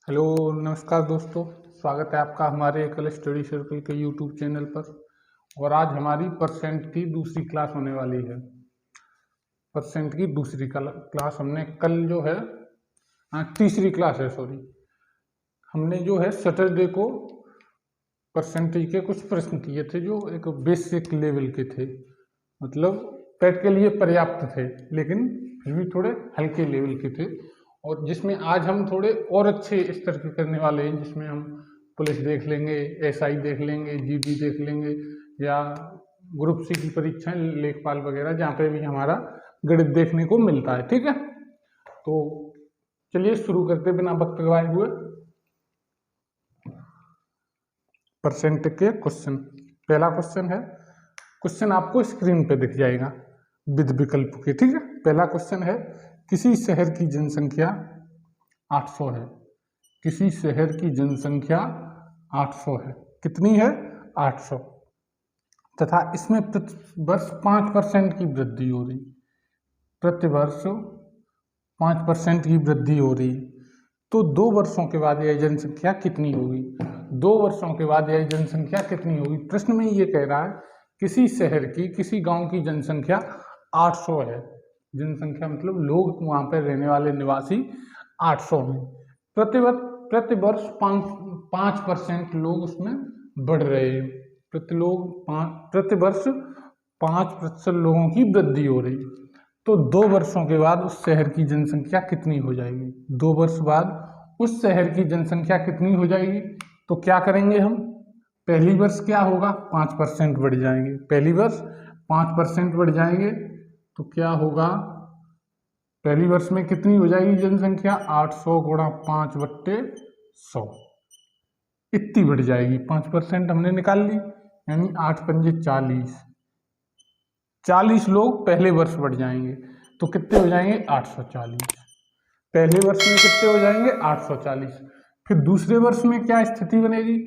Hello, नमस्कार दोस्तों। स्वागत है आपका हमारे एकल स्टडी सर्कल के यूट्यूब चैनल पर। और आज हमारी परसेंट की दूसरी क्लास होने वाली है। परसेंट की दूसरी क्लास हमने कल जो है, तीसरी क्लास है सॉरी, हमने जो है सैटरडे को परसेंटेज के कुछ प्रश्न किए थे जो एक बेसिक लेवल के थे, मतलब टेट के लिए पर्याप्त थे लेकिन फिर भी थोड़े हल्के लेवल के थे। और जिसमें आज हम थोड़े और अच्छे स्तर के करने वाले हैं, जिसमें हम पुलिस देख लेंगे, एसआई देख लेंगे, जीडी देख लेंगे, या ग्रुप सी की परीक्षाएं, लेखपाल वगैरह, जहाँ पे भी हमारा गणित देखने को मिलता है। ठीक है, तो चलिए शुरू करते बिना वक्त गवाए हुए परसेंट के क्वेश्चन। पहला क्वेश्चन है, क्वेश्चन आपको स्क्रीन पे दिख जाएगा विद विकल्प के। ठीक है, पहला क्वेश्चन है, किसी शहर की जनसंख्या 800 है। किसी शहर की जनसंख्या 800 है। कितनी है? 800। तथा इसमें प्रतिवर्ष 5% की वृद्धि हो रही। प्रतिवर्ष 5% की वृद्धि हो रही। तो 2 वर्षों के बाद यह जनसंख्या कितनी होगी? 2 वर्षों के बाद यह जनसंख्या कितनी होगी? प्रश्न में ये कह रहा है किसी शहर की, किसी गांव की जनसंख्या 800 है। जनसंख्या मतलब लोग वहां पर रहने वाले निवासी 800 हैं। प्रतिवर्ष 5% लोग उसमें बढ़ रहे हैं। प्रतिवर्ष 5% लोगों की वृद्धि हो रही। तो 2 वर्षों के बाद उस शहर की जनसंख्या कितनी हो जाएगी? 2 वर्ष बाद उस शहर की जनसंख्या कितनी हो जाएगी? तो क्या करेंगे हम? पहली वर्ष क्या होगा? 5% बढ़ जाएंगे। पहली वर्ष 5% बढ़ जाएंगे तो क्या होगा? पहली वर्ष में कितनी हो जाएगी जनसंख्या? 800 गुणा 5/100, इतनी बढ़ जाएगी। 5% हमने निकाल ली, यानी 8 पंजे 40। 40 लोग पहले वर्ष बढ़ जाएंगे तो कितने हो जाएंगे? 840। पहले वर्ष में कितने हो जाएंगे? 840। फिर दूसरे वर्ष में क्या स्थिति बनेगी?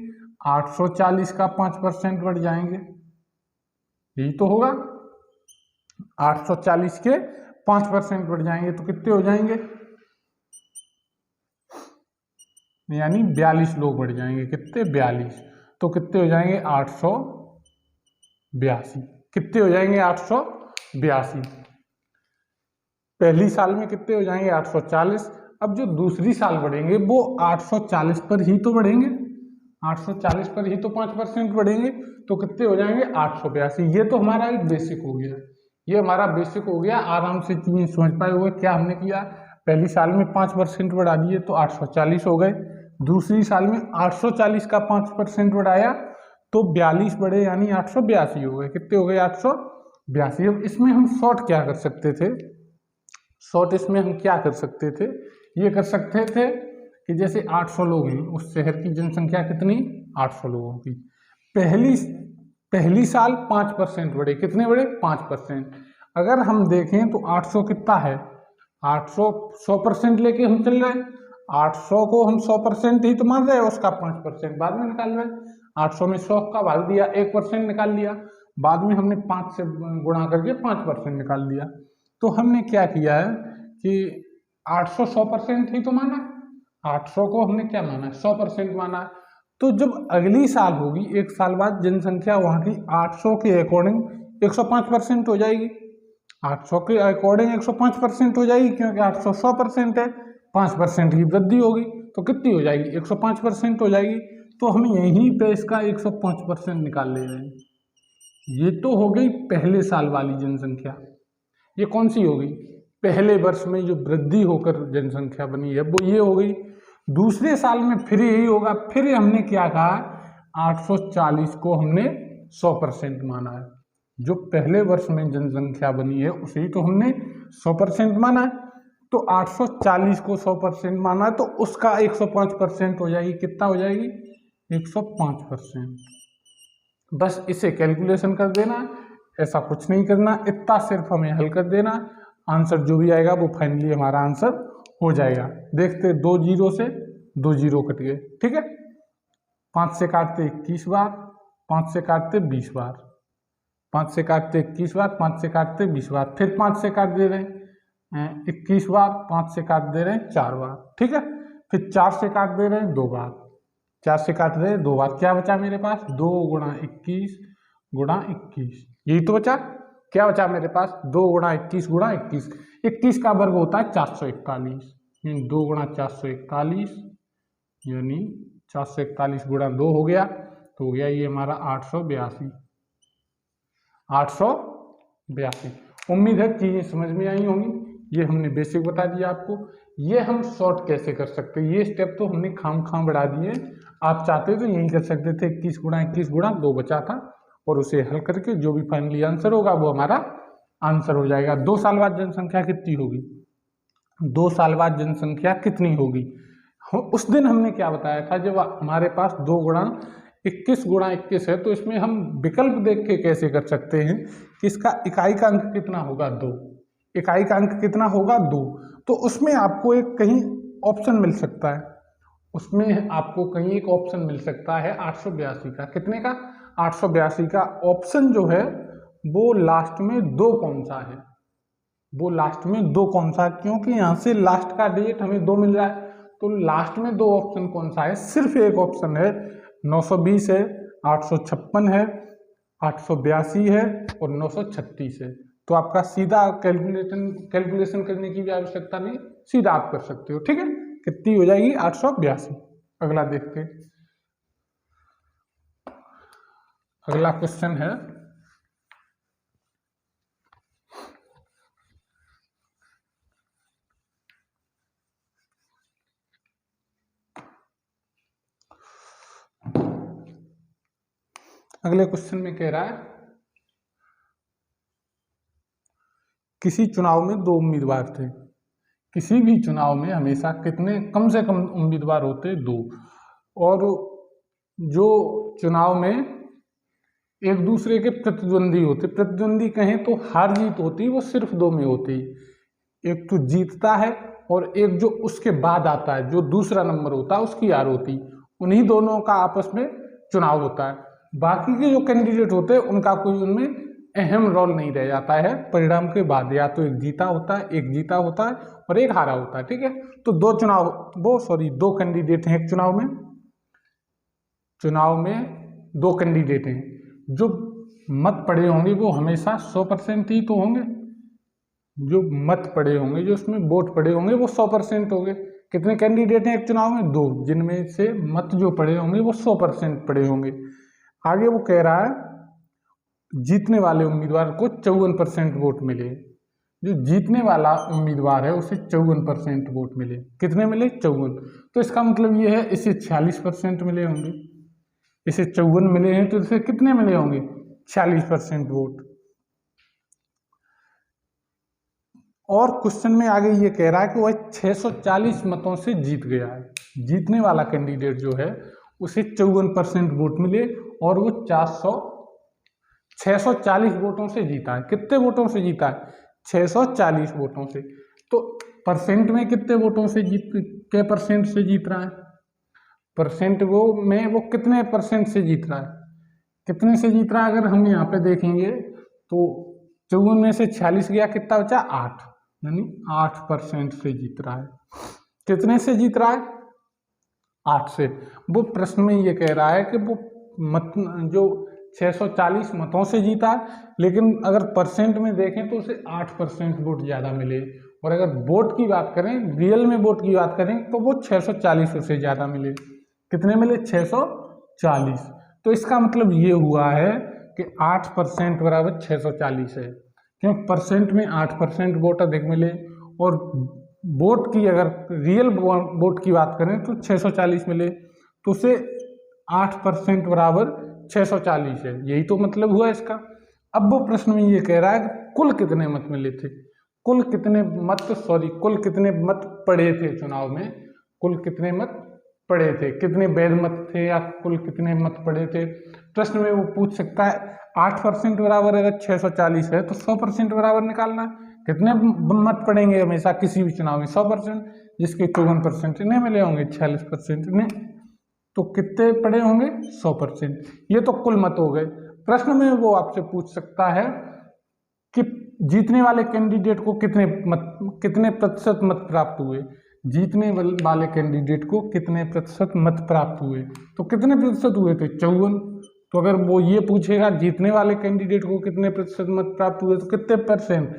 840 का 5% बढ़ जाएंगे, यही तो होगा। 840 के 5% बढ़ जाएंगे तो कितने हो जाएंगे? यानी 42 लोग बढ़ जाएंगे। कितने? 42। तो कितने हो जाएंगे? 882। कितने हो जाएंगे? 882। पहली साल में कितने हो जाएंगे? 840। अब जो दूसरी साल बढ़ेंगे वो 840 पर ही तो बढ़ेंगे। 840 पर ही तो 5% बढ़ेंगे तो कितने हो जाएंगे? 882। ये तो हमारा एक बेसिक हो गया। ये हमारा बेसिक हो गया। आराम से चीजें समझ पाए हुए। क्या हमने किया? पहली साल में 5% बढ़ा दिए तो 840 हो गए। दूसरी साल में 840 का 5% बढ़ाया तो 42 बढ़े, यानी 882 हो गए। कितने हो गए? 882। अब इसमें हम शॉर्ट क्या कर सकते थे? शॉर्ट इसमें हम क्या कर सकते थे? ये कर सकते थे कि जैसे 800 लोग हैं, उस शहर की जनसंख्या कितनी? 800 लोगों की। पहली साल 5% बढ़े। कितने बढ़े? 5%। अगर हम देखें तो 800 कितना है? 800 100% लेके हम चल रहे हैं। 800 को हम 100% ही तो मान रहे हैं, उसका 5% बाद में निकाल रहे हैं। 800 में 100 का भाग दिया, 1% निकाल लिया, बाद में हमने 5 से गुणा करके 5% निकाल दिया। तो हमने क्या किया है कि 800 100% ही तो माना है। 800 को हमने क्या माना है? 100% माना है। तो जब अगली साल होगी, एक साल बाद, जनसंख्या वहां की 800 के अकॉर्डिंग 105% हो जाएगी। 800 के अकॉर्डिंग 105% हो जाएगी, क्योंकि 800 100% है। 5% की वृद्धि होगी तो कितनी हो जाएगी? 105% हो जाएगी। तो हम यहीं पे इसका 105% निकाल ले रहे हैं। ये तो हो गई पहले साल वाली जनसंख्या। ये कौन सी हो गई? पहले वर्ष में जो वृद्धि होकर जनसंख्या बनी है वो ये हो गई। दूसरे साल में फिर यही होगा। फिर हमने क्या कहा? 840 को हमने 100% माना है। जो पहले वर्ष में जनसंख्या बनी है उसे ही तो हमने 100% माना है। तो 840 को 100% माना है तो उसका 105% हो जाएगी। कितना हो जाएगी? 105%। बस इसे कैलकुलेशन कर देना, ऐसा कुछ नहीं करना, इतना सिर्फ हमें हल कर देना। आंसर जो भी आएगा वो फाइनली हमारा आंसर हो जाएगा। देखते 2 जीरो से 2 जीरो कट गए। ठीक है, 5 से काटते 21 बार, 5 से काटते 20 बार, 5 से काटते 21 बार, 5 से काटते 20 बार, फिर 5 से काट दे रहे हैं 21 बार, 5 से काट दे रहे हैं 4 बार। ठीक है, फिर 4 से काट दे रहे हैं 2 बार, 4 से काट रहे हैं 2 बार, क्या बचा मेरे पास 2 गुणा 21 गुणा 21, यही तो बचा। क्या बचा मेरे पास 2 गुणा 21 गुणा 21, 21 का वर्ग होता है 441, 2 गुणा 441 यानी 441 गुणा 2 हो गया, तो हो गया ये हमारा 882। 882। उम्मीद है चीजें समझ में आई होंगी। ये हमने बेसिक बता दिया आपको। ये हम शॉर्ट कैसे कर सकते हैं, ये स्टेप तो हमने खाम बढ़ा दिए। आप चाहते तो यही कर सकते थे, 21 गुणा 21 गुणा 2 बचा था, और उसे हल करके जो भी फाइनली आंसर होगा वो हमारा आंसर हो जाएगा। 2 साल बाद जनसंख्या कितनी होगी, 2 साल बाद जनसंख्या कितनी होगी, उस दिन हमने क्या बताया था, जब हमारे पास 2 गुणा 21 गुणा 21 है, तो इसमें हम विकल्प देख के कैसे कर सकते हैं कि इसका इकाई का अंक कितना होगा 2, इकाई का अंक कितना होगा 2, तो उसमें आपको एक कहीं ऑप्शन मिल सकता है, उसमें आपको कहीं एक ऑप्शन मिल सकता है 882 का, कितने का 882 का ऑप्शन जो है वो लास्ट में 2 कौन सा है, वो लास्ट में 2 कौन सा, क्योंकि यहाँ से लास्ट का डिजिट हमें 2 मिल रहा है, तो लास्ट में 2 ऑप्शन कौन सा है, सिर्फ एक ऑप्शन है 920 है, 856 है, 882 है और 936 है। तो आपका सीधा कैलकुलेशन करने की भी आवश्यकता नहीं, सीधा आप कर सकते हो, ठीक है। कितनी हो जाएगी 882। अगला देखते हैं। अगला क्वेश्चन है अगले क्वेश्चन में कह रहा है किसी चुनाव में 2 उम्मीदवार थे, किसी भी चुनाव में हमेशा कितने कम से कम उम्मीदवार होते 2, और जो चुनाव में एक दूसरे के प्रतिद्वंदी होते, प्रतिद्वंदी कहें तो हार जीत होती वो सिर्फ 2 में होती, एक तो जीतता है और एक जो उसके बाद आता है, जो दूसरा नंबर होता है उसकी हार होती, उन्हीं दोनों का आपस में चुनाव होता है। बाकी के जो कैंडिडेट होते हैं उनका कोई उनमें अहम रोल नहीं रह जाता है परिणाम के बाद, या तो एक जीता होता है, एक जीता होता है और एक हारा होता है, ठीक है। तो 2 कैंडिडेट हैं एक चुनाव में 2 कैंडिडेट हैं, जो मत पड़े होंगे वो हमेशा 100% ही तो होंगे, जो मत पड़े होंगे, जो उसमें वोट पड़े होंगे वो 100% होंगे। कितने कैंडिडेट हैं एक चुनाव में 2, जिनमें से मत जो पड़े होंगे वो 100% पड़े होंगे। आगे वो कह रहा है जीतने वाले उम्मीदवार को 54% वोट मिले, जो जीतने वाला उम्मीदवार है उसे 54% वोट मिले, कितने मिले 54, तो इसका मतलब ये है इसे 46% मिले होंगे, इसे 54 मिले हैं तो इसे कितने मिले होंगे 46% वोट। और क्वेश्चन में आगे ये कह रहा है कि वह 640 मतों से जीत गया है, जीतने वाला कैंडिडेट जो है उसे 54% वोट मिले और वो 640 वोटों से जीता है। कितने वोटों से जीता है 640 वोटों से, तो परसेंट में कितने वोटों से क्या परसेंट से जीत रहा है, परसेंट वो कितने परसेंट से जीत रहा है, कितने से जीत रहा है। अगर हम यहाँ पे देखेंगे तो 54 में से 46 गया, कितना बचा 8, यानी 8% से जीत रहा है। कितने से जीत रहा है 8 से। वो प्रश्न में ये कह रहा है कि वो मत जो 640 मतों से जीता है, लेकिन अगर परसेंट में देखें तो उसे 8% वोट ज़्यादा मिले, और अगर वोट की बात करें, रियल में वोट की बात करें तो वो 640 से ज़्यादा मिले। कितने मिले 640। तो इसका मतलब ये हुआ है कि 8% बराबर 640 है, क्योंकि परसेंट में 8% वोट अधिक मिले, और वोट की अगर रियल वोट की बात करें तो 640 मिले, तो उसे 8% बराबर 640 है, यही तो मतलब हुआ इसका। अब वो प्रश्न में ये कह रहा है कि कुल कितने मत मिले थे, कुल कितने मत पड़े थे चुनाव में, कुल कितने मत पड़े थे, कितने वैध मत थे या कुल कितने मत पड़े थे। प्रश्न में वो पूछ सकता है 8% बराबर अगर 640 है तो 100% बराबर निकालना है, कितने मत पड़ेंगे हमेशा किसी भी चुनाव में 100%, जिसके 54% नहीं मिले होंगे 46% ने, तो कितने पड़े होंगे 100%। ये तो कुल मत हो गए। प्रश्न में वो आपसे पूछ सकता है कि जीतने वाले कैंडिडेट को कितने प्रतिशत मत प्राप्त हुए। जीतने वाले कैंडिडेट को कितने प्रतिशत मत प्राप्त हुए, तो कितने प्रतिशत हुए थे 54। तो अगर वो ये पूछेगा जीतने वाले कैंडिडेट को कितने प्रतिशत मत प्राप्त हुए तो कितने परसेंट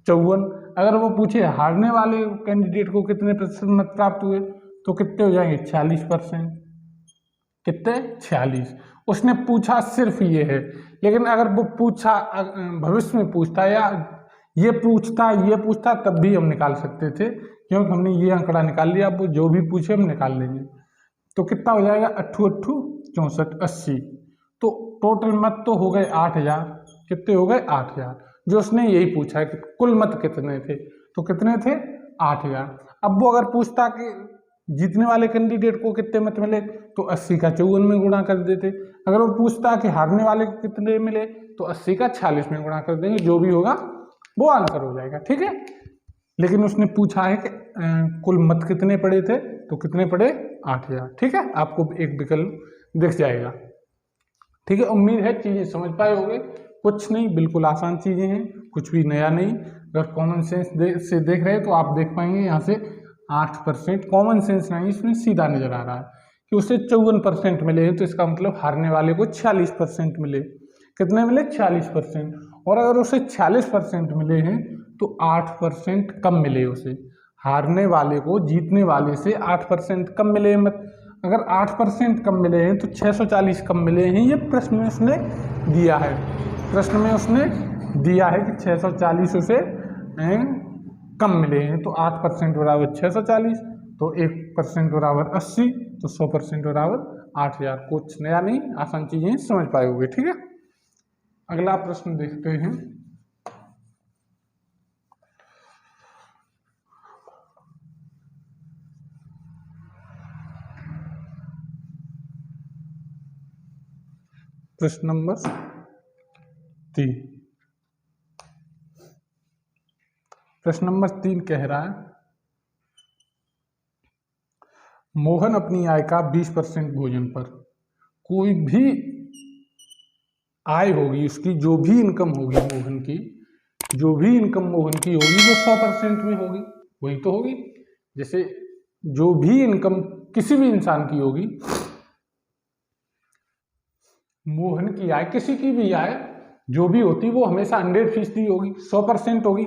54। अगर वो पूछे हारने वाले कैंडिडेट को कितने प्रतिशत मत प्राप्त हुए तो कितने हो जाएंगे 46%। कितने 46। उसने पूछा सिर्फ ये है, लेकिन अगर वो पूछा भविष्य में पूछता या ये पूछता तब भी हम निकाल सकते थे, क्योंकि हमने ये आंकड़ा निकाल लिया। अब वो जो भी पूछे हम निकाल लेंगे। तो कितना हो जाएगा 8 64 80। तो टोटल मत तो हो गए 8000। कितने हो गए 8000। जो उसने यही पूछा है कि कुल मत कितने थे, तो कितने थे 8000। अब वो अगर पूछता कि जीतने वाले कैंडिडेट को कितने मत मिले तो 80 का 54 में गुणा कर देते। अगर वो पूछता कि हारने वाले को कितने मिले तो 80 का 46 में गुणा कर देंगे। जो भी होगा वो आंसर हो जाएगा, ठीक है। लेकिन उसने पूछा है कि कुल मत कितने पड़े थे, तो कितने पड़े 8000, ठीक है। आपको एक विकल्प दिख जाएगा, ठीक है। उम्मीद है चीजें समझ पाए होंगे। कुछ नहीं, बिल्कुल आसान चीजें हैं, कुछ भी नया नहीं। अगर कॉमन सेंस से देख रहे हैं तो आप देख पाएंगे यहाँ से 8% कॉमन सेंस नहीं, इसमें सीधा नजर आ रहा है कि उसे 54% मिले हैं, तो इसका मतलब हारने वाले को 46% मिले। कितने मिले 46%। और अगर उसे 46% मिले हैं तो 8% कम मिले उसे। हारने वाले को जीतने वाले से 8% कम मिले। मत अगर 8% कम मिले हैं तो 640 कम मिले हैं। ये प्रश्न में उसने दिया है, प्रश्न में उसने दिया है कि 640 उसे कम मिले हैं। तो 8% बराबर 640, तो 1% बराबर 80, तो 100% बराबर 8000। कुछ नया नहीं, आसान चीजें समझ पाए होंगे, ठीक है। अगला प्रश्न देखते हैं। प्रश्न नंबर 3। प्रश्न नंबर 3 कह रहा है मोहन अपनी आय का 20% भोजन पर, कोई भी आय होगी उसकी, जो भी इनकम होगी मोहन की, जो भी इनकम मोहन की होगी वो 100% में होगी। वही तो होगी, जैसे जो भी इनकम किसी भी इंसान की होगी, मोहन की आय, किसी की भी आय जो भी होती वो हमेशा 100% होगी, 100% होगी।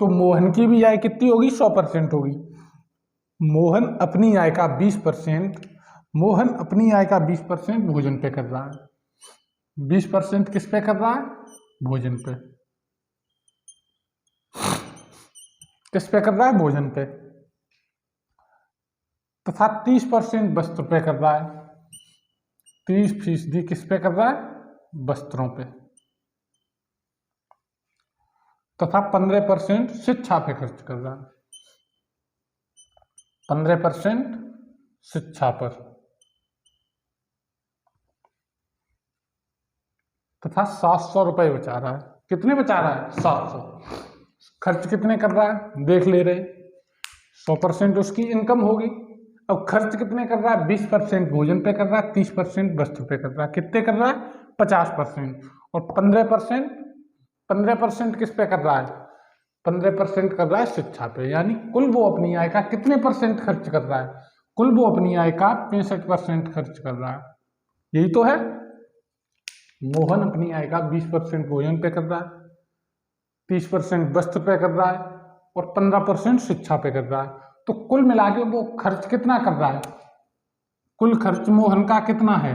तो मोहन की भी आय कितनी होगी 100% होगी। मोहन अपनी आय का 20%, मोहन अपनी आय का 20% भोजन पे कर रहा है। 20% किस पे कर रहा है, भोजन पे। किस पे कर रहा है, भोजन पे। तथा 30% वस्त्र पे कर रहा है। 30% किस पे कर रहा है, वस्त्रों पे। तथा 15% शिक्षा पे खर्च कर रहा है। 15% शिक्षा पर। तथा 700 रुपये बचा रहा है। कितने बचा रहा है, 700। खर्च कितने कर रहा है देख ले रहे। 100% उसकी इनकम होगी। अब खर्च कितने कर रहा है, 20% भोजन पे कर रहा है, 30% वस्त्र पे कर रहा है। कितने कर रहा है, 50%। और 15% किस पे कर रहा है, 15% कर रहा है शिक्षा पे। यानी कुल वो अपनी आय का कितने परसेंट खर्च कर रहा है, कुल वो अपनी आय का 65% खर्च कर रहा है। यही तो है। मोहन अपनी आय का 20% भोजन पे कर रहा है, 30% वस्त्र पे कर रहा है और 15% शिक्षा पे कर रहा है। तो कुल मिला के वो खर्च कितना कर रहा है, कुल खर्च मोहन का कितना है,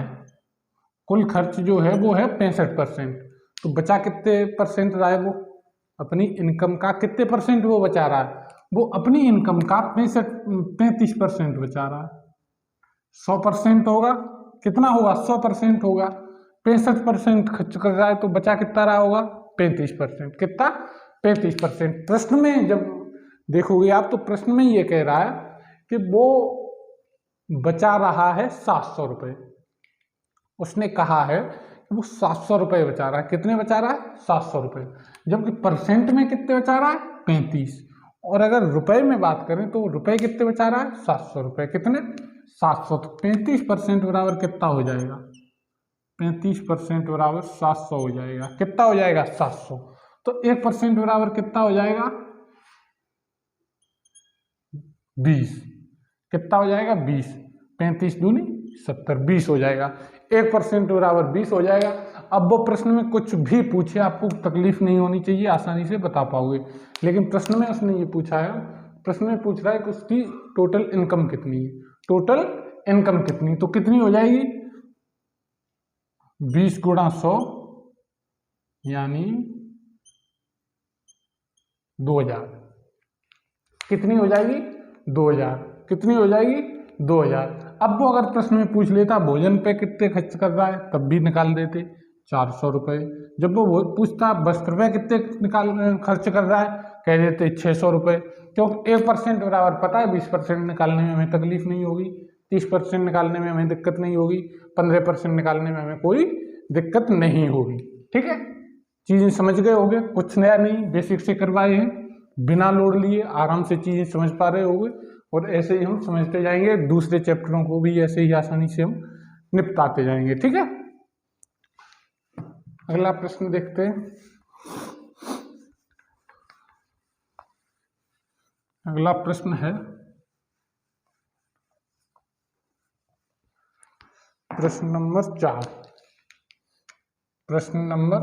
कुल खर्च जो है वो है 65%। तो बचा कितने परसेंट रहा है, वो अपनी इनकम का कितने परसेंट वो बचा रहा है, वो अपनी इनकम का 35% बचा रहा है। 100% होगा, कितना होगा 100% होगा, 65% खर्च कर रहा है, तो बचा कितना रहा होगा 35%। कितना, 35%। प्रश्न में जब देखोगे आप तो प्रश्न में ये कह रहा है कि वो बचा रहा है 700 रुपये। उसने कहा है कि वो 700 रुपये बचा रहा है। कितने बचा रहा है, 700 रुपये। जबकि परसेंट में कितने बचा रहा है, 35। और अगर रुपए में बात करें तो रुपए कितने बचा रहा है, 700 रुपये। कितने, 700। तो 35% बराबर कितना हो जाएगा, 35% बराबर 700 हो जाएगा। कितना हो जाएगा, 700। तो 1% बराबर कितना हो जाएगा, 20। कितना हो जाएगा 20, 35 दूनी 70, 20 हो जाएगा। 1% बराबर 20 हो जाएगा। अब वो प्रश्न में कुछ भी पूछे आपको तकलीफ नहीं होनी चाहिए, आसानी से बता पाओगे। लेकिन प्रश्न में उसने ये पूछा है, प्रश्न में पूछ रहा है कि उसकी टोटल इनकम कितनी है। टोटल इनकम कितनी, तो कितनी हो जाएगी 20 गुणा 100 यानी 2000। कितनी हो जाएगी 2000। कितनी हो जाएगी 2000। अब वो अगर प्रश्न में पूछ लेता भोजन पे कितने खर्च कर रहा है, तब भी निकाल देते 400 रुपये। जब वो पूछता वस्त्र पे कितने खर्च कर रहा है, कह देते 600 रुपये। क्योंकि 1% बराबर पता है 20% निकालने में हमें तकलीफ नहीं होगी, 30% निकालने में हमें दिक्कत नहीं होगी, 15% निकालने में हमें कोई दिक्कत नहीं होगी। ठीक है, चीज़ें समझ गए होगे, कुछ नया नहीं, बेसिक से करवाए हैं, बिना लोड लिए आराम से चीज़ें समझ पा रहे होगे। और ऐसे ही हम समझते जाएंगे, दूसरे चैप्टरों को भी ऐसे ही आसानी से हम निपटाते जाएंगे। ठीक है, अगला प्रश्न देखते हैं। अगला प्रश्न है प्रश्न नंबर 4। प्रश्न नंबर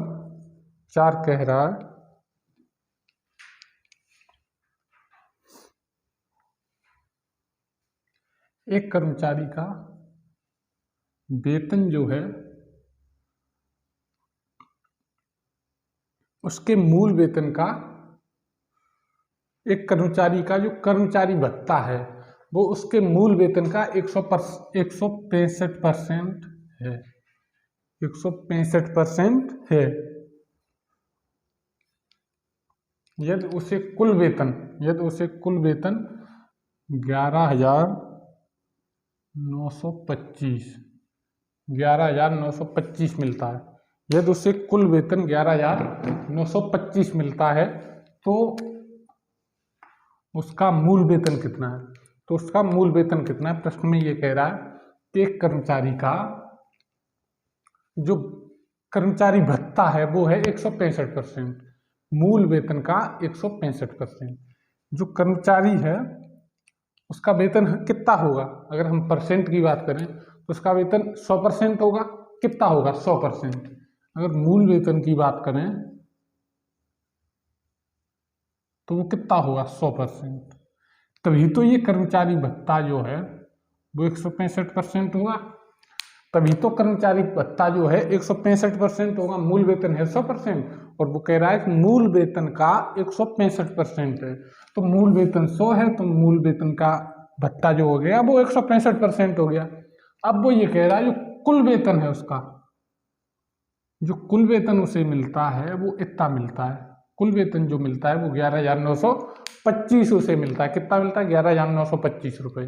4 कह रहा है एक कर्मचारी का वेतन जो है उसके मूल वेतन का, एक कर्मचारी का जो कर्मचारी भत्ता है वो उसके मूल वेतन का 165% है। 165% है। यदि उसे कुल वेतन 11,925 मिलता है। यदि उसे कुल वेतन 11,925 मिलता है तो उसका मूल वेतन कितना है। तो उसका मूल वेतन कितना है, प्रश्न में ये कह रहा है कि एक कर्मचारी का जो कर्मचारी भत्ता है वो है 165%, मूल वेतन का 165%। जो कर्मचारी है उसका वेतन कितना होगा, अगर हम परसेंट की बात करें तो उसका वेतन 100% होगा। कितना होगा 100%। अगर मूल वेतन की बात करें तो वो कितना होगा 100%। तभी तो ये कर्मचारी भत्ता जो है वो 165% होगा। तभी तो कर्मचारी भत्ता जो है 165% होगा। मूल वेतन है 100% और वो कह रहा है कि मूल वेतन का 165% है। तो मूल वेतन 100 है तो मूल वेतन का भत्ता जो हो गया वो 165% हो गया। अब वो ये कह रहा है जो कुल वेतन है उसका, जो कुल वेतन उसे मिलता है वो इतना मिलता है। कुल वेतन जो मिलता है वो 11,925 उसे मिलता है। कितना मिलता है 11,925 रुपये।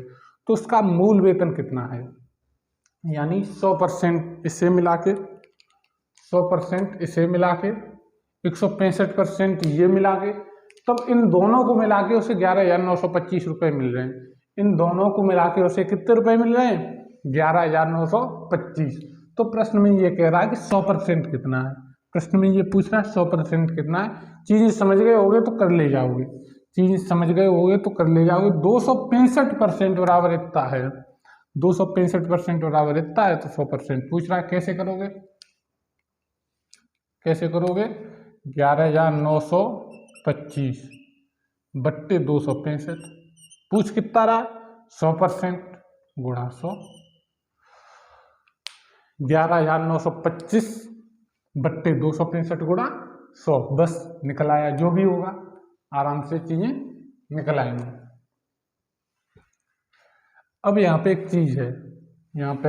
तो उसका मूल वेतन कितना है, यानी 100% इसे मिला के 100% इसे मिला के 165% ये मिला के, तब इन दोनों को मिला के उसे 11,925 रुपये मिल रहे हैं। इन दोनों को मिला के उसे कितने रुपए मिल रहे हैं 11,925। तो प्रश्न में ये कह रहा है कि 100% कितना है। प्रश्न में ये पूछ रहा है 100% कितना है। चीजें समझ गए होगे तो कर ले जाओगे, चीजें समझ गए होगे तो कर ले जाओगे। 265% बराबर इतना है, 265% बराबर इतना है तो 100% पूछ रहा है। कैसे करोगे, कैसे करोगे 11,925 बट्टे 265, पूछ कितना रहा 100% गुणा 100, 11,925 बट्टे 265 गुणा 100, बस निकल आया। जो भी होगा आराम से चीजें निकल आएंगी। अब यहाँ पे एक चीज है, यहाँ पे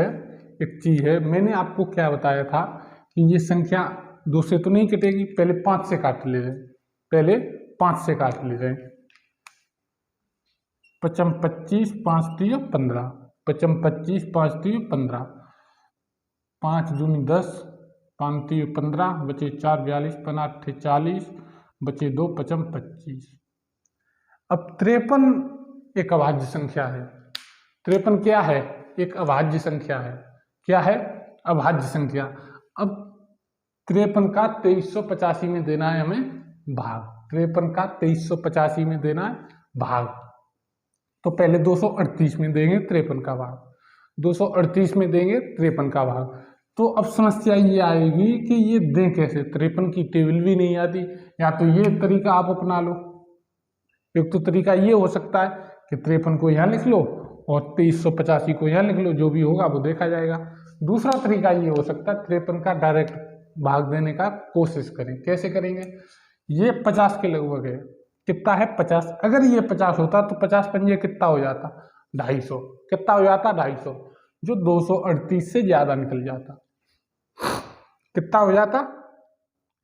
एक चीज है, मैंने आपको क्या बताया था कि ये संख्या 2 से तो नहीं कटेगी, पहले 5 से काट ले रहे, पहले 5 से काट ले रहे। 5 25 5 3 15, 5 25 5 3 15, 5 दूनी 10, 5 3 15, बचे 4 42, 5 8 40, बचे 2 5 25। अब 53 एक अभाज्य संख्या है। 53 क्या है, एक अभाज्य संख्या है। क्या है, अभाज्य संख्या। अब 53 का 2385 में देना है हमें भाग, 53 का 2385 में देना है भाग। तो पहले 238 में देंगे 53 का भाग, 238 में देंगे 53 का भाग। तो अब समस्या ये आएगी कि ये दें कैसे, 53 की टेबल भी नहीं आती। या तो ये तरीका आप अपना लो, एक तो तरीका ये हो सकता है कि 53 को यहाँ लिख लो और 2385 को यहाँ लिख लो, जो भी होगा वो देखा जाएगा। दूसरा तरीका ये हो सकता है 53 का डायरेक्ट भाग देने का कोशिश करें। कैसे करेंगे, ये 50 के लगभग है, कितना है 50। अगर ये 50 होता तो 50 पंजे कितना हो जाता, 250, कितना हो जाता 250, जो 238 से ज्यादा निकल जाता। कितना हो जाता,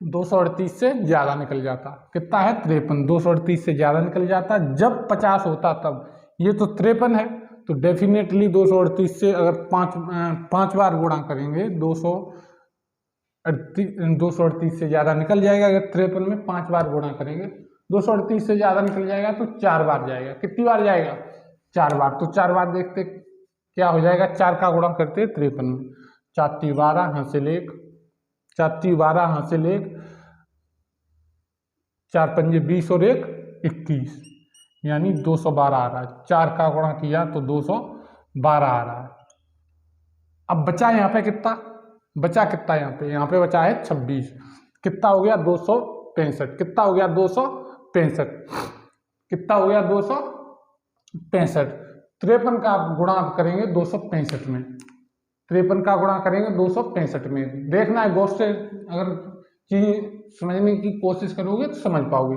238 से ज्यादा निकल जाता। कितना है 53, 238 से ज्यादा निकल जाता जब 50 होता तब। ये तो 53 है, तो डेफिनेटली 238 से अगर पांच बार गुणा करेंगे 238 से ज्यादा निकल जाएगा। अगर 53 में 5 बार गुणा करेंगे 238 से ज्यादा निकल जाएगा, तो 4 बार जाएगा। कितनी बार जाएगा, 4 बार। तो 4 बार देखते क्या हो जाएगा, 4 का गुणा करते 53 में, 4 × 12 हासिल 1, 4 × 12 हासिल 1, 4 पंजे 20 और 1 21, यानी 212 आ रहा है। 4 का गुणा किया तो 212 आ रहा है। अब बचा यहाँ पे कितना, बचा कितना यहाँ पे बचा है 26। कितना हो गया 265, कितना हो गया 265, कितना हो गया 265। 53 का गुणा करेंगे 265 में, 53 का गुणा करेंगे 265 में। देखना है गौर से, अगर चीज समझने की कोशिश करोगे तो समझ पाओगे।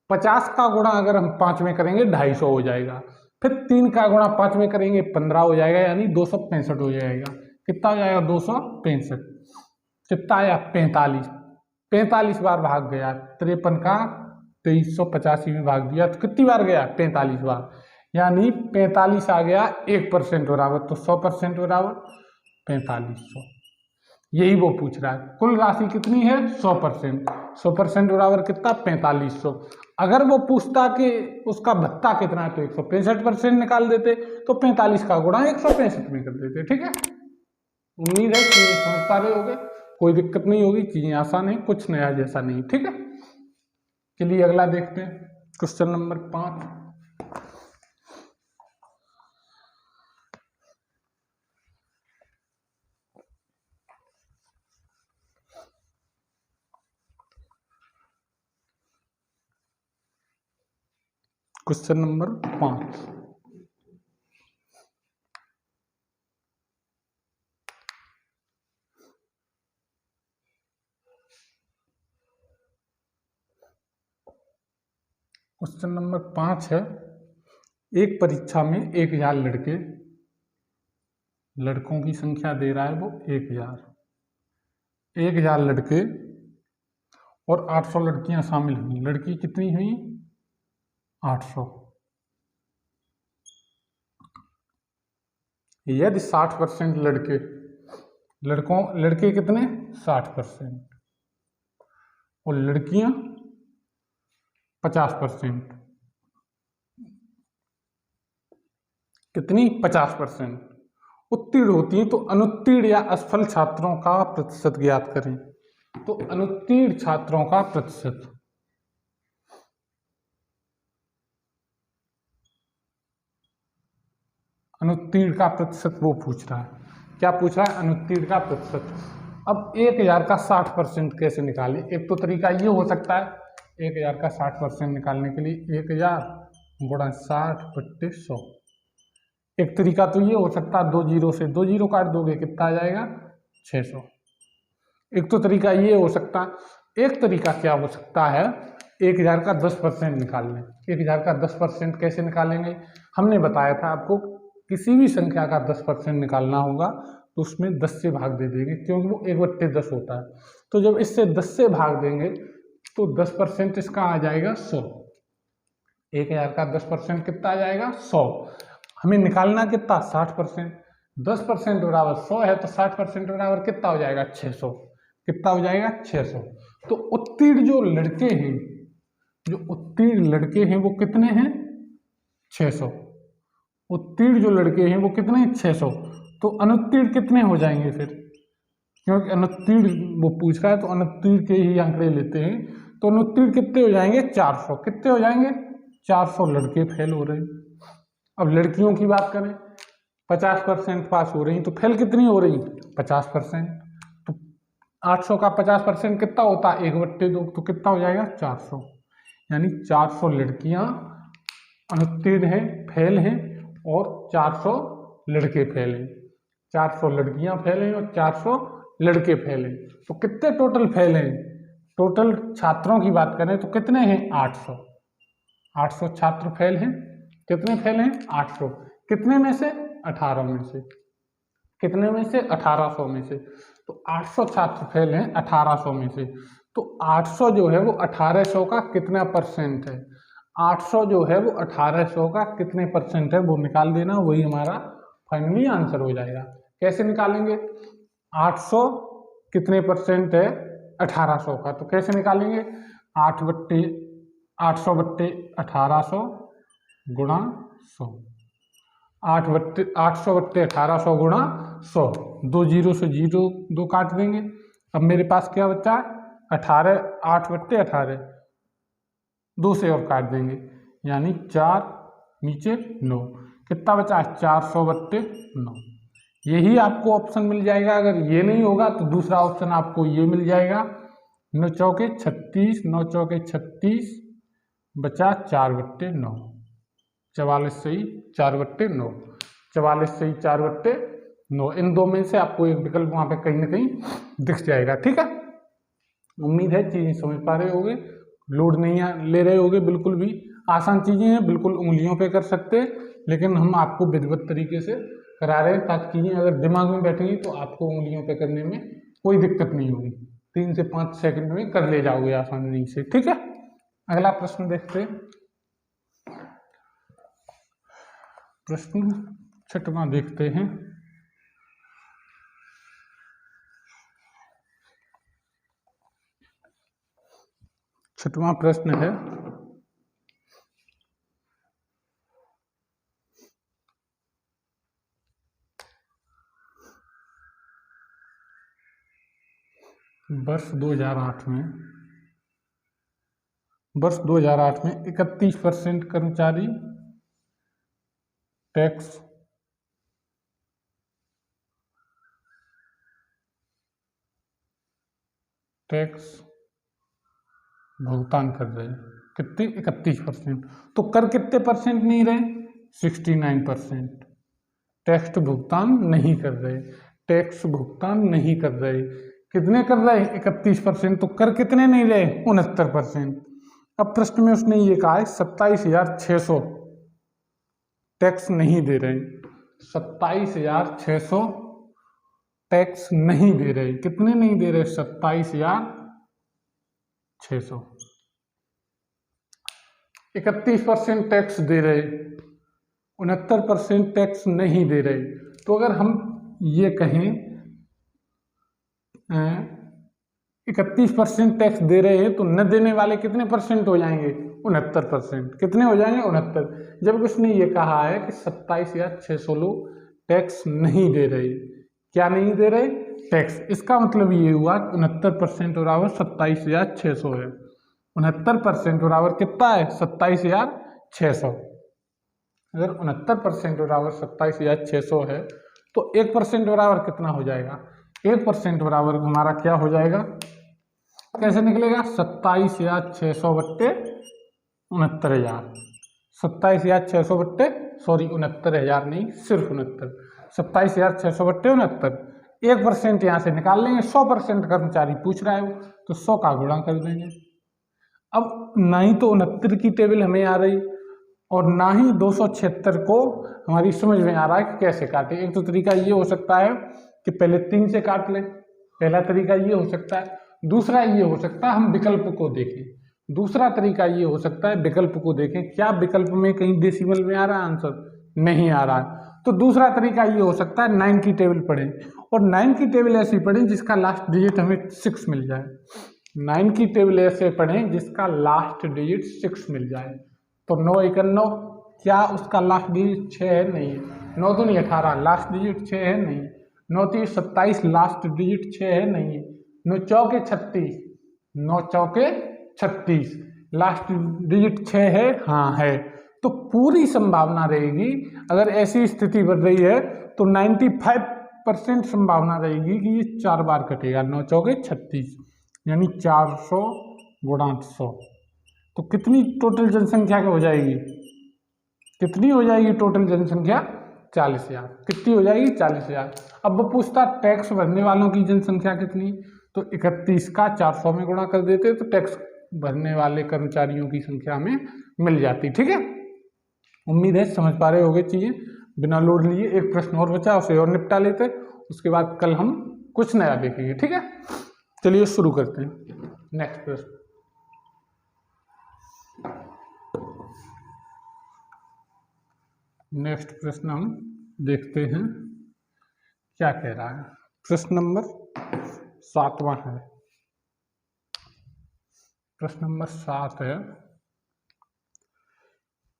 50 का गुणा अगर हम 5 में करेंगे 250 हो जाएगा, फिर 3 का गुणा 5 में करेंगे 15 हो जाएगा, यानी 265 हो जाएगा। कितना हो जाएगा 265, कितना आया 45, 45 बार भाग गया। 53 का 2385 में भाग दिया तो कितनी बार गया 45 बार, यानी 45 आ गया 1% बराबर, तो 100% बराबर 4500। यही वो पूछ रहा है। कुल राशि कितनी है 100%, 100% बराबर कितना 4500। अगर वो पूछता कि उसका भत्ता कितना है तो 165% निकाल देते, तो 45 का गुणा 165 में कर देते। ठीक है, उम्मीद है कि समझ पा रहे होगे, कोई दिक्कत नहीं होगी, चीजें आसान है, कुछ नया जैसा नहीं। ठीक है, चलिए अगला देखते हैं, question number 5। Question number 5, question number 5 है, एक परीक्षा में 1000 लड़कों की संख्या दे रहा है वो 1000 लड़के और 800 लड़कियां शामिल हुई। लड़की कितनी हुई 800। यदि 60% लड़के कितने 60% और लड़कियां 50%, कितनी 50% उत्तीर्ण होती हैं, तो अनुत्तीर्ण या असफल छात्रों का प्रतिशत ज्ञात करें। तो अनुत्तीर्ण छात्रों का प्रतिशत, अनुत्तीर्ण का प्रतिशत वो पूछ रहा है। क्या पूछ रहा है, अनुत्तीर्ण का प्रतिशत। अब 1000 का 60% कैसे निकालें। एक तो तरीका ये हो सकता है 1000 का 60% निकालने के लिए 1000 गुणा 60/100। एक तरीका तो ये हो सकता है 2 जीरो से 2 जीरो काट दोगे, कितना आ जाएगा 600। एक तो तरीका ये हो सकता है। एक तरीका क्या हो सकता है 1000 का 10% निकालने। 1000 का 10% कैसे निकालेंगे, हमने बताया था आपको, किसी भी संख्या का 10% निकालना होगा तो उसमें 10 से भाग दे देंगे, क्योंकि वो 1/10 होता है। तो जब इससे 10 से भाग देंगे तो 10% इसका आ जाएगा 100। 1000 का 10% कितना आ जाएगा 100। हमें निकालना कितना 60%। 10% बराबर 100 है, तो 60% बराबर कितना हो जाएगा 600। कितना हो जाएगा 600। तो उत्तीर्ण जो लड़के हैं वो कितने हैं 600। उत्तीर्ण जो लड़के हैं वो कितने 600। तो अनुत्तीर्ण कितने हो जाएंगे फिर, क्योंकि अनुत्तीर्ण वो पूछ रहा है तो अनुत्तीर्ण के ही आंकड़े लेते हैं। तो अनुत्तीर्ण कितने हो जाएंगे 400। कितने हो जाएंगे 400 लड़के फेल हो रहे हैं। अब लड़कियों की बात करें, 50% पास हो रही तो फेल कितनी हो रही? 50%। तो 800 का 50% कितना होता है? 1/2, तो कितना हो जाएगा? 400। यानी 400 लड़कियां अनुत्तीर्ण हैं, फेल हैं, और 400 लड़के फेल हैं। 400 लड़कियां फेल हैं और 400 लड़के फेल हैं। तो कितने टोटल फेल हैं? टोटल छात्रों की बात करें तो कितने हैं? 800। 800 छात्र फेल हैं। कितने फेल हैं? 800। कितने में से? 18 में से। कितने में से? 1800 में से। तो 800 छात्र फेल हैं 1800 में से। तो 800 जो है वो 1800 का कितना परसेंट है? 800 जो है वो 1800 का कितने परसेंट है वो निकाल देना, वही हमारा फाइनली आंसर हो जाएगा। कैसे निकालेंगे? 800 कितने परसेंट है 1800 का? तो कैसे निकालेंगे? 800 बट्टे 1800 गुणा 100। 800 बट्टे 1800 गुणा 100। 2 जीरो से 0 2 काट देंगे। अब मेरे पास क्या बचा? 8 बट्टे 18, 2 से और काट देंगे, यानी 4 नीचे 9। कितना बचा? 400 बट्टे 9। यही आपको ऑप्शन मिल जाएगा। अगर ये नहीं होगा तो दूसरा ऑप्शन आपको ये मिल जाएगा, 9 चौके 36, 9 चौके 36 बचा 4 बट्टे 9। 44 सही 4 बट्टे 9। 44 सही 4 बट्टे 9। इन दो में से आपको एक विकल्प वहां पे कहीं ना कहीं दिख जाएगा। ठीक है, उम्मीद है चीजें समझ पा रहे होगे, लोड नहीं ले रहे होगे। बिल्कुल भी आसान चीजें हैं, बिल्कुल उंगलियों पे कर सकते हैं, लेकिन हम आपको विधिवत तरीके से करा रहे हैं ताकि चीजें अगर दिमाग में बैठेंगी तो आपको उंगलियों पे करने में कोई दिक्कत नहीं होगी। 3 से 5 सेकंड में कर ले जाओगे आसानी से। ठीक है, अगला प्रश्न देखते हैं। प्रश्न 6वां देखते हैं। छठवां प्रश्न है, वर्ष 2008 में 31% कर्मचारी टैक्स भुगतान कर रहे हैं। कितने? 31%। तो कर कितने परसेंट नहीं रहे? 69%। टैक्स भुगतान नहीं कर रहे, टैक्स भुगतान नहीं कर रहे। कितने कर रहे? 31%। तो कर कितने नहीं रहे? 69%। अब प्रश्न में उसने ये कहा है 27,600 टैक्स नहीं दे रहे। 27,600 टैक्स नहीं दे रहे। कितने नहीं दे रहे? 27,600। 31% टैक्स दे रहे, 69% टैक्स नहीं दे रहे। तो अगर हम ये कहें 31% टैक्स दे रहे हैं तो न देने वाले कितने परसेंट हो जाएंगे? 69%। कितने हो जाएंगे? 69। जब उसने ये कहा है कि 27,600 लोग टैक्स नहीं दे रहे। क्या नहीं दे रहे? टैक्स। इसका मतलब ये हुआ 69% बराबर 27,600 है। 69% बराबर कितना है? 27,600। अगर 69% बराबर 27,600 है तो 1% बराबर कितना हो जाएगा? 1% बराबर हमारा क्या हो जाएगा? कैसे निकलेगा? 27,600 बट्टे 69,000। 27,600 बट्टे 69,000 नहीं, सिर्फ 69। 27,600 बट्टे 69। 1% यहाँ से निकाल लेंगे। 100% कर्मचारी पूछ रहा है वो, तो 100 का गुणा कर देंगे। अब ना ही तो 69 की टेबल हमें आ रही और ना ही 276 को हमारी समझ में आ रहा है कि कैसे काटे। एक तो तरीका ये हो सकता है कि पहले 3 से काट लें, पहला तरीका ये हो सकता है। दूसरा ये हो सकता है हम विकल्प को देखें। दूसरा तरीका ये हो सकता है विकल्प को देखें, क्या विकल्प में कहीं डेसिमल में आ रहा है आंसर? नहीं आ रहा है। तो दूसरा तरीका ये हो सकता है 9 की टेबल पढ़ें, और 9 की टेबल ऐसी पढ़ें जिसका लास्ट डिजिट हमें 6 मिल जाए। 9 की टेबल ऐसे पढ़ें जिसका लास्ट डिजिट 6 मिल जाए। तो 9 × 9, क्या उसका लास्ट डिजिट 6 है? नहीं है। 9 दूनी 18, लास्ट डिजिट 6 है? नहीं। 9 × 3 = 27, लास्ट डिजिट 6 है? नहीं है। 9 चौके 36, 9 चौके 36, लास्ट डिजिट 6 है? हाँ है। तो पूरी संभावना रहेगी, अगर ऐसी स्थिति बन रही है तो 95% संभावना रहेगी कि ये 4 बार कटेगा। 9 चौके 36, यानी 400 गुणा 800, तो कितनी टोटल जनसंख्या हो जाएगी? कितनी हो जाएगी टोटल जनसंख्या? 40,000। कितनी हो जाएगी? 40,000। अब वो पूछता टैक्स भरने वालों की जनसंख्या कितनी, तो 31 का 400 में गुणा कर देते तो टैक्स भरने वाले कर्मचारियों की संख्या हमें मिल जाती। ठीक है, उम्मीद है समझ पा रहे होगे चीजें बिना लोड लिए। एक प्रश्न और बचा, उसे और निपटा लेते, उसके बाद कल हम कुछ नया देखेंगे। ठीक है, चलिए शुरू करते हैं। नेक्स्ट प्रश्न, नेक्स्ट प्रश्न हम देखते हैं क्या कह रहा है। प्रश्न नंबर 7वां है। प्रश्न नंबर 7 है,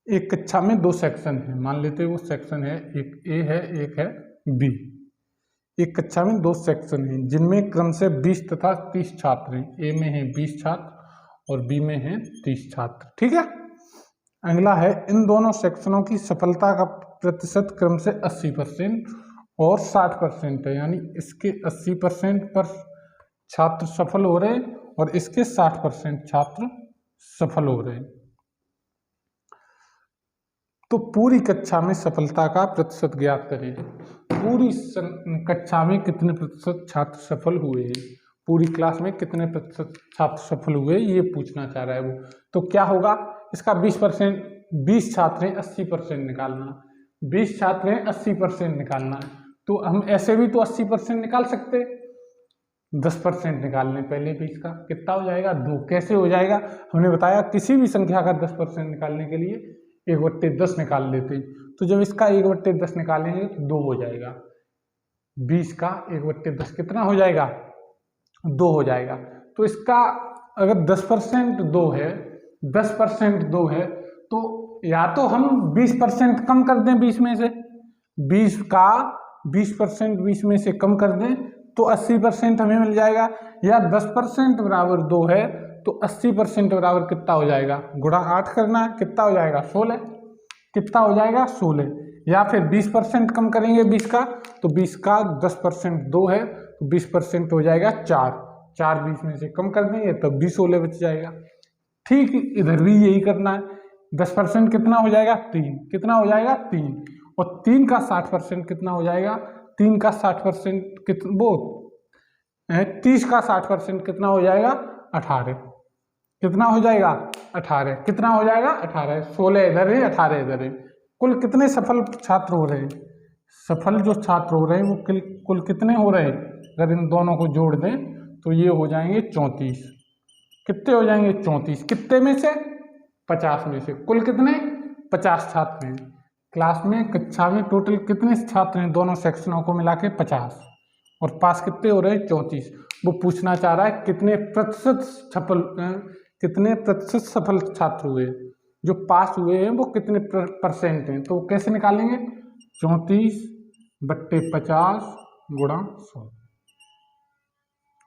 एक कक्षा में 2 सेक्शन है, मान लेते हैं वो सेक्शन है, एक ए है एक है बी। एक कक्षा में 2 सेक्शन हैं जिनमें क्रम से 20 तथा 30 छात्र हैं। ए में है 20 छात्र और बी में है 30 छात्र। ठीक है, अगला है इन दोनों सेक्शनों की सफलता का प्रतिशत क्रम से 80% और 60% है, यानी इसके 80% पर छात्र सफल हो रहे हैं और इसके 60% छात्र सफल हो रहे हैं। तो पूरी कक्षा में सफलता का प्रतिशत ज्ञात करें। पूरी कक्षा में कितने प्रतिशत छात्र सफल हुए हैं, पूरी क्लास में कितने प्रतिशत छात्र सफल हुए, ये पूछना चाह रहा है वो। तो क्या होगा इसका 20%, 20 छात्र हैं 80% निकालना, 20 छात्र हैं 80% निकालना, तो हम ऐसे भी तो 80% निकाल सकते, 10% निकाल लें पहले 20 का, कितना हो जाएगा 2। कैसे हो जाएगा, हमने बताया किसी भी संख्या का 10% निकालने के लिए 1/10 निकाल लेते हैं, तो जब इसका 1/10 निकालेंगे तो 2 हो जाएगा। 20 का 1/10 कितना हो जाएगा? 2 हो जाएगा। तो इसका अगर 10% 2 है, 10% 2 है, तो या तो हम 20% कम कर दें 20 में से, 20 का 20% 20 में से कम कर दें तो 80% हमें मिल जाएगा, या 10% बराबर 2 है तो 80% बराबर कितना हो जाएगा, गुणा 8 करना है, कितना हो जाएगा 16, कितना हो जाएगा 16, या फिर 20% कम करेंगे 20 का, तो 20 का 10% 2 है तो 20% हो जाएगा 4, 4 20 में से कम कर देंगे तो 20 16 बच जाएगा। ठीक इधर भी यही करना है, 10% कितना हो जाएगा 3, कितना हो जाएगा 3, और 3 का 60% कितना हो जाएगा, 3 का 60% वो 30 का 60% कितना हो जाएगा 18, कितना हो जाएगा 18, कितना हो जाएगा 18, 16 इधर है 18 इधर है। कुल कितने सफल छात्र हो रहे हैं, सफल जो छात्र हो रहे हैं वो कुल कितने हो रहे हैं, अगर इन दोनों को जोड़ दें तो ये हो जाएंगे 34, कितने हो जाएंगे 34, कितने में से 50 में से, कुल कितने 50 छात्र हैं क्लास में, कक्षा में टोटल कितने छात्र हैं दोनों सेक्शनों को मिला के 50, और पास कितने हो रहे हैं 34। वो पूछना चाह रहा है कितने प्रतिशत सफल छात्र हुए, जो पास हुए हैं वो कितने % हैं, तो कैसे निकालेंगे 34/50 गुणा 100,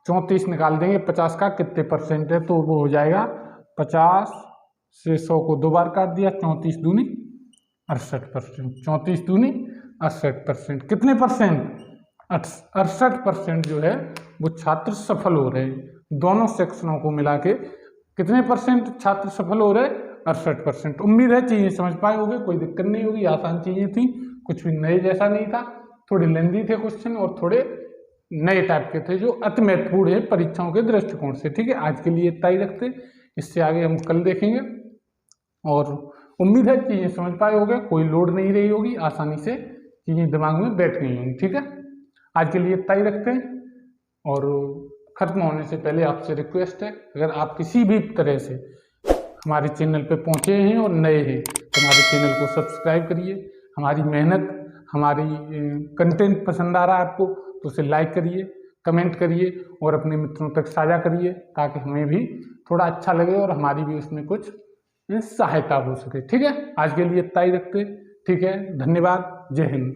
34 निकाल देंगे, 50 का कितने % है तो वो हो जाएगा 50 से 100 को 2 बार काट दिया, 34 दूनी 68%, 34 दूनी 68%, कितने %, 68% जो है वो छात्र सफल हो रहे हैं। दोनों सेक्शनों को मिला के कितने % छात्र सफल हो रहे, 68%। उम्मीद है चीजें समझ पाए होंगे, कोई दिक्कत नहीं होगी, आसान चीजें थी, कुछ भी नए जैसा नहीं था, थोड़े लेंदी थे क्वेश्चन और थोड़े नए टाइप के थे जो अति महत्वपूर्ण है परीक्षाओं के दृष्टिकोण से। ठीक है, आज के लिए इतना ही रखते, इससे आगे हम कल देखेंगे, और उम्मीद है चीजें समझ पाए होंगे, कोई लोड नहीं रही होगी, आसानी से चीजें दिमाग में बैठ गई होंगी। ठीक है, आज के लिए इतना ही रखते हैं, और खत्म होने से पहले आपसे रिक्वेस्ट है, अगर आप किसी भी तरह से हमारे चैनल पे पहुंचे हैं और नए हैं तो हमारे चैनल को सब्सक्राइब करिए। हमारी मेहनत, हमारी कंटेंट पसंद आ रहा है आपको तो उसे लाइक करिए, कमेंट करिए और अपने मित्रों तक साझा करिए, ताकि हमें भी थोड़ा अच्छा लगे और हमारी भी उसमें कुछ सहायता हो सके। ठीक है, आज के लिए इतना ही रखते, ठीक है, धन्यवाद, जय हिंद।